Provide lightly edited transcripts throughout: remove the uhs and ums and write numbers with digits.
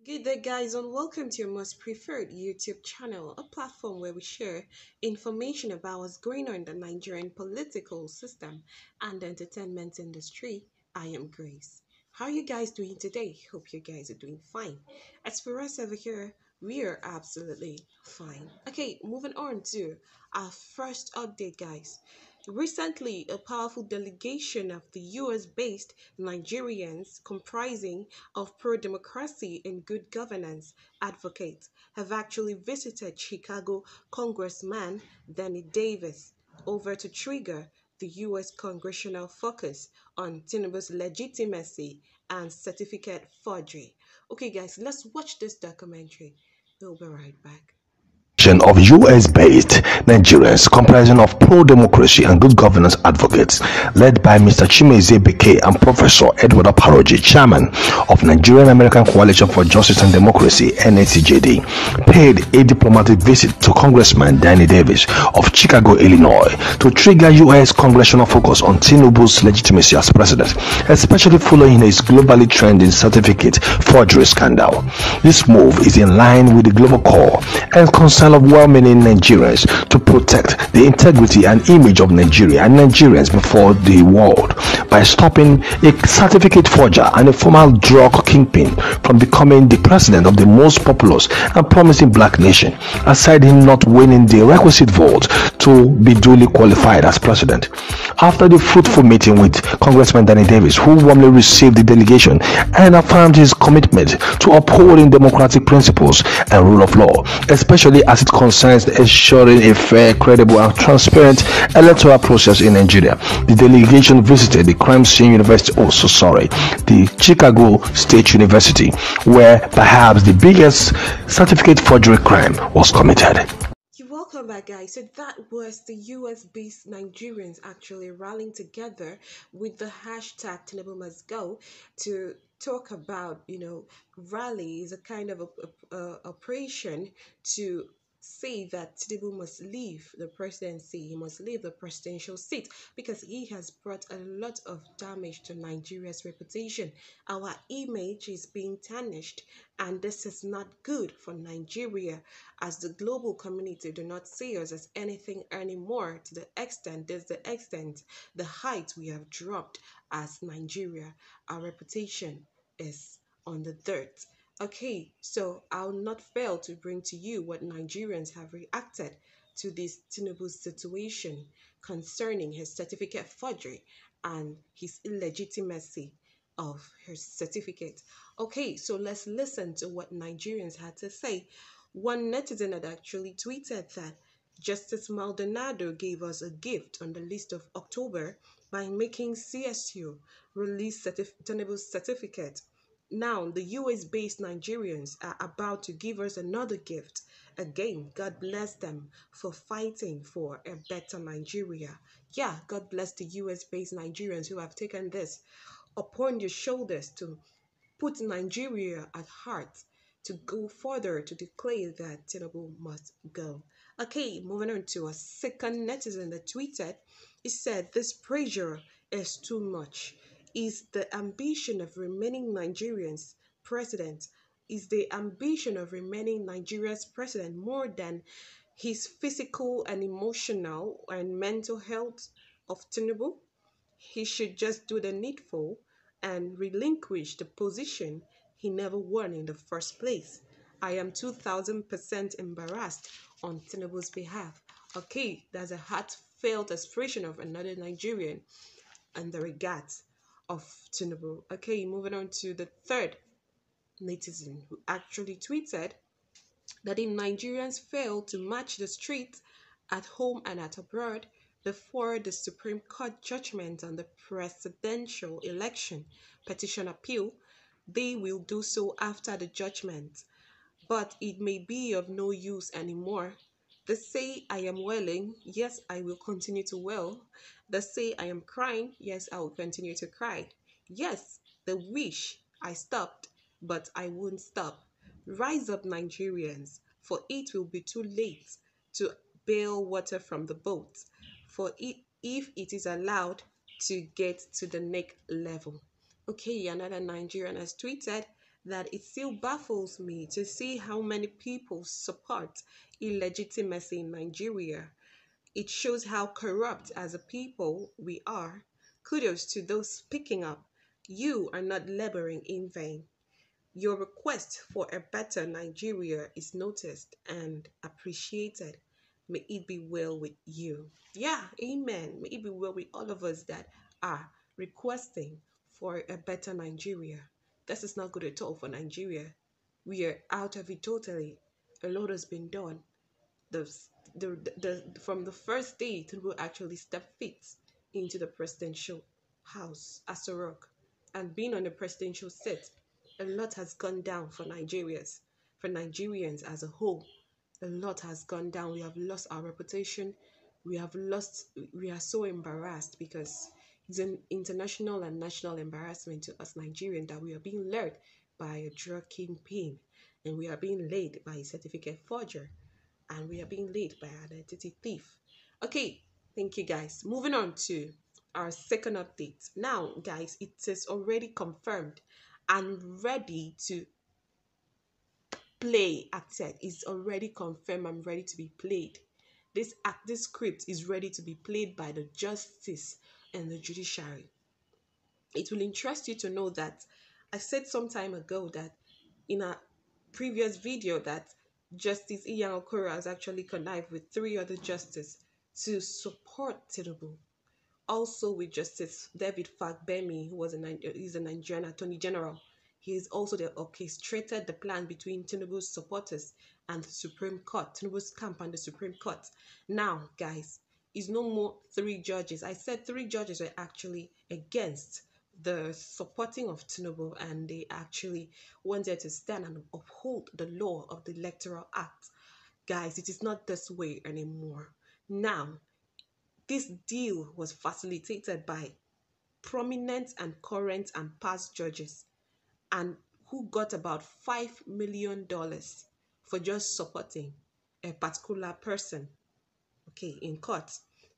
Good day, guys, and welcome to your most preferred YouTube channel, a platform where we share information about what's going on in the Nigerian political system and entertainment industry. I am Grace. How are you guys doing today? Hope you guys are doing fine. As for us over here, we are absolutely fine. Okay, moving on to our first update, guys. Recently, a powerful delegation of the US based Nigerians, comprising of pro democracy and good governance advocates, have actually visited Chicago Congressman Danny Davis over to trigger the US congressional focus on Tinubu's legitimacy and certificate forgery. Okay, guys, let's watch this documentary. We'll be right back. Of US-based Nigerians comprising of pro-democracy and good governance advocates led by Mr. Chimeze Beke and Professor Edward Aparoji, chairman of Nigerian American Coalition for Justice and Democracy (NACJD), paid a diplomatic visit to Congressman Danny Davis of Chicago, Illinois, to trigger US congressional focus on Tinubu's legitimacy as president, especially following his globally trending certificate forgery scandal. This move is in line with the global call and concern of well-meaning Nigerians to protect the integrity and image of Nigeria and Nigerians before the world by stopping a certificate forger and a former drug kingpin from becoming the president of the most populous and promising black nation, aside him not winning the requisite vote to be duly qualified as president. After the fruitful meeting with Congressman Danny Davis, who warmly received the delegation and affirmed his commitment to upholding democratic principles and rule of law, especially as it concerns ensuring a fair, credible, and transparent electoral process in Nigeria. The delegation visited the crime scene university, the Chicago State University, where perhaps the biggest certificate forgery crime was committed. You're welcome back, guys. So that was the US-based Nigerians actually rallying together with the hashtag Tinubu must go to talk about, rally is a kind of operation to say that Tinubu must leave the presidency, he must leave the presidential seat because he has brought a lot of damage to Nigeria's reputation. Our image is being tarnished, and this is not good for Nigeria, as the global community do not see us as anything anymore, to the extent, the height we have dropped as Nigeria. Our reputation is on the dirt. Okay, so I'll not fail to bring to you what Nigerians have reacted to this Tinubu situation concerning his certificate forgery and his illegitimacy of his certificate. Okay, so let's listen to what Nigerians had to say. One netizen had actually tweeted that Justice Maldonado gave us a gift on the list of October by making CSU release Tinubu's certificate. Now, the US based Nigerians are about to give us another gift. Again, God bless them for fighting for a better Nigeria. Yeah, God bless the US based Nigerians who have taken this upon your shoulders to put Nigeria at heart, to go further to declare that Tinubu must go. Okay, moving on to a second netizen that tweeted, he said, "This pressure is too much. Is the ambition of remaining Nigerians president? Is the ambition of remaining Nigeria's president more than his physical and emotional and mental health of Tinubu? He should just do the needful and relinquish the position he never won in the first place. I am 2000% embarrassed on Tinubu's behalf." Okay, that's a heartfelt expression of another Nigerian and the regards of Tinubu. Okay, moving on to the third netizen who actually tweeted that if Nigerians fail to match the streets at home and at abroad before the Supreme Court judgment on the presidential election petition appeal, they will do so after the judgment. But it may be of no use anymore. They say I am wailing, yes, I will continue to wail. They say I am crying, yes, I will continue to cry. Yes, they wish I stopped, but I won't stop. Rise up, Nigerians, for it will be too late to bail water from the boat, for if it is allowed to get to the neck level. Okay, another Nigerian has tweeted that it still baffles me to see how many people support illegitimacy in Nigeria. It shows how corrupt as a people we are. Kudos to those speaking up. You are not laboring in vain. Your request for a better Nigeria is noticed and appreciated. May it be well with you. Yeah, amen. May it be well with all of us that are requesting for a better Nigeria. This is not good at all for Nigeria. We are out of it totally. A lot has been done. The, from the first day Tinubu actually stepped feet into the presidential house as a rock and being on the presidential seat, a lot has gone down for Nigerians as a whole. A lot has gone down. We have lost our reputation. We are so embarrassed because it's an international and national embarrassment to us Nigerians that we are being led by a drug kingpin, and we are being led by a certificate forger, and we are being led by an identity thief. Okay, thank you guys. Moving on to our second update. Now, guys, it is already confirmed and ready to play. Acted is already confirmed and ready to be played. This script is ready to be played by the justice and the judiciary. It will interest you to know that I said some time ago that in a previous video that Justice Iyan Okoro has actually connived with 3 other justices to support Tinubu. Also with Justice David Fagbemi, who is a Nigerian Attorney General. He is also orchestrated the plan between Tinubu's supporters and the Supreme Court, Tinubu's camp and the Supreme Court. Now, guys, it's no more 3 judges. I said 3 judges were actually against the supporting of Tinubu, and they actually wanted to stand and uphold the law of the Electoral Act. Guys, it is not this way anymore. Now, this deal was facilitated by prominent and current and past judges, and who got about $5 million for just supporting a particular person, okay, in court.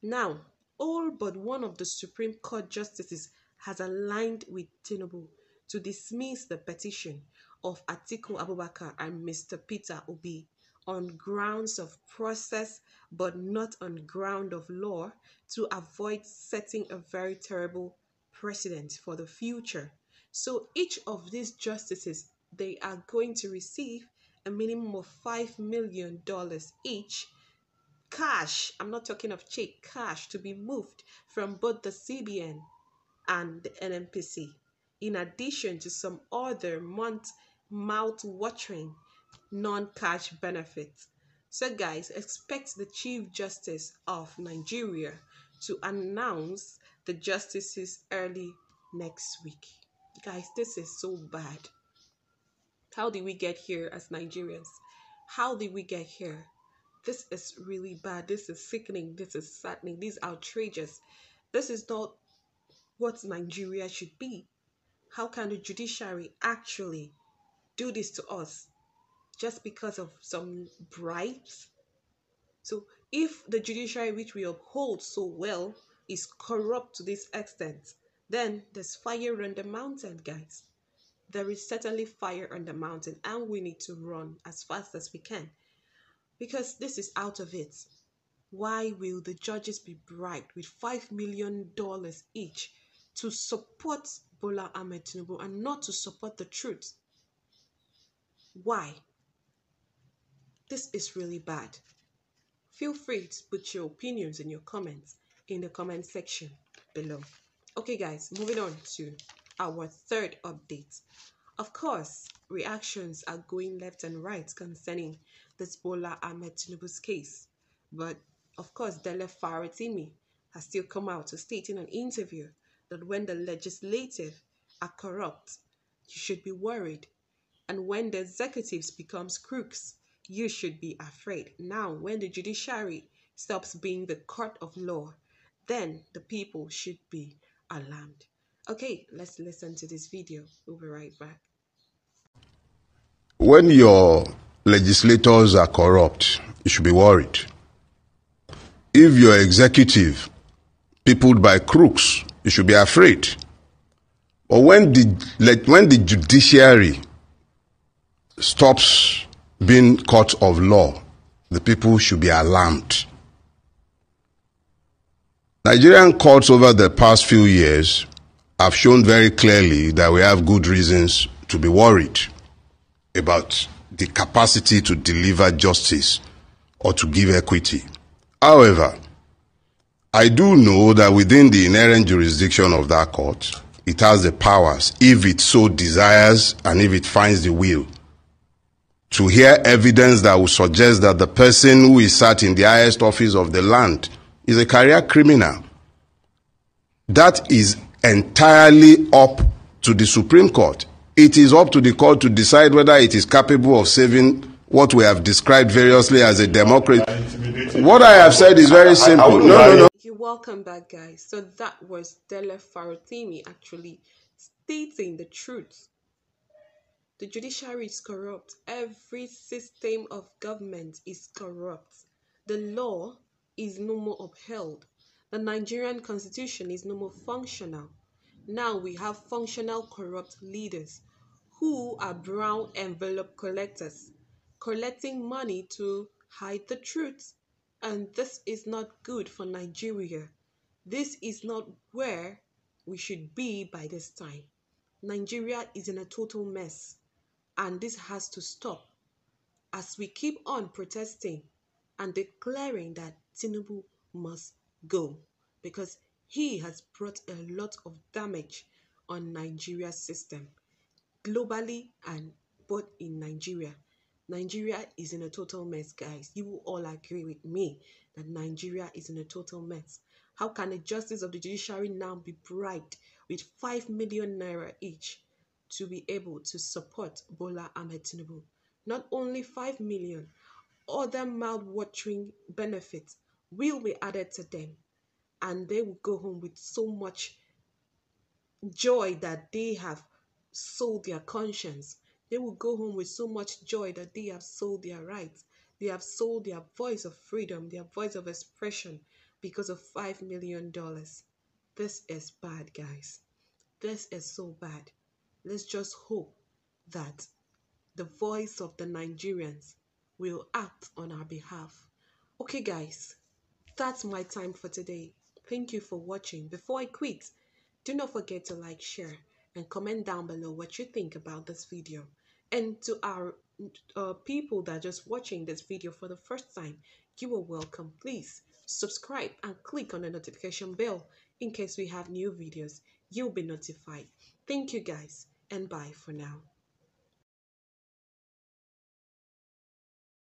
Now, all but one of the Supreme Court justices has aligned with Tinubu to dismiss the petition of Atiku Abubakar and Mr. Peter Obi on grounds of process but not on ground of law, to avoid setting a very terrible precedent for the future. So each of these justices, they are going to receive a minimum of $5 million each, cash. I'm not talking of check, cash, to be moved from both the CBN and the NNPC, in addition to some other mouth-watering non-cash benefits. So guys, expect the Chief Justice of Nigeria to announce the justices early next week. Guys, this is so bad. How did we get here as Nigerians? How did we get here? This is really bad. This is sickening. This is saddening. This is outrageous. This is not what Nigeria should be. How can the judiciary actually do this to us just because of some bribes? So if the judiciary, which we uphold so well, is corrupt to this extent, then there's fire on the mountain, guys. There is certainly fire on the mountain, and we need to run as fast as we can, because this is out of it. Why will the judges be bribed with $5 million each to support Bola Ahmed Tinubu and not to support the truth? Why? This is really bad. Feel free to put your opinions and your comments in the comment section below. Okay guys, moving on to our third update. Of course, reactions are going left and right concerning this Bola Ahmed Tinubu's case. But of course, Dele Faratimi has still come out to state in an interview that when the legislative are corrupt, you should be worried. And when the executives becomes crooks, you should be afraid. Now, when the judiciary stops being the court of law, then the people should be alarmed. Okay, let's listen to this video. We'll be right back. When your legislators are corrupt, you should be worried. If your executive peopled by crooks, you should be afraid. But when the judiciary stops being court of law, the people should be alarmed. Nigerian courts over the past few years have shown very clearly that we have good reasons to be worried about the capacity to deliver justice or to give equity. However, I do know that within the inherent jurisdiction of that court, it has the powers, if it so desires and if it finds the will, to hear evidence that will suggest that the person who is sat in the highest office of the land is a career criminal. That is entirely up to the Supreme Court. It is up to the court to decide whether it is capable of saving what we have described variously as a democracy. What I have said is very simple. No. You're welcome back, guys. So that was Dele Farotimi actually stating the truth. The judiciary is corrupt. Every system of government is corrupt. The law is no more upheld. The Nigerian constitution is no more functional. Now we have functional corrupt leaders who are brown envelope collectors, collecting money to hide the truth. And this is not good for Nigeria. This is not where we should be by this time. Nigeria is in a total mess, and this has to stop as we keep on protesting and declaring that Tinubu must go, because he has brought a lot of damage on Nigeria's system, globally and both in Nigeria. Nigeria is in a total mess, guys. You will all agree with me that Nigeria is in a total mess. How can a justice of the judiciary now be bribed with 5 million naira each to be able to support Bola Ahmed Tinubu? Not only 5 million, other mouth-watering benefits will be added to them, and they will go home with so much joy that they have sold their conscience. They will go home with so much joy that they have sold their rights. They have sold their voice of freedom, their voice of expression because of $5 million. This is bad, guys. This is so bad. Let's just hope that the voice of the Nigerians will act on our behalf. Okay, guys, that's my time for today. Thank you for watching. Before I quit, do not forget to like, share, and comment down below what you think about this video. And to our people that are just watching this video for the first time, you are welcome. Please subscribe and click on the notification bell in case we have new videos. You'll be notified. Thank you, guys, and bye for now.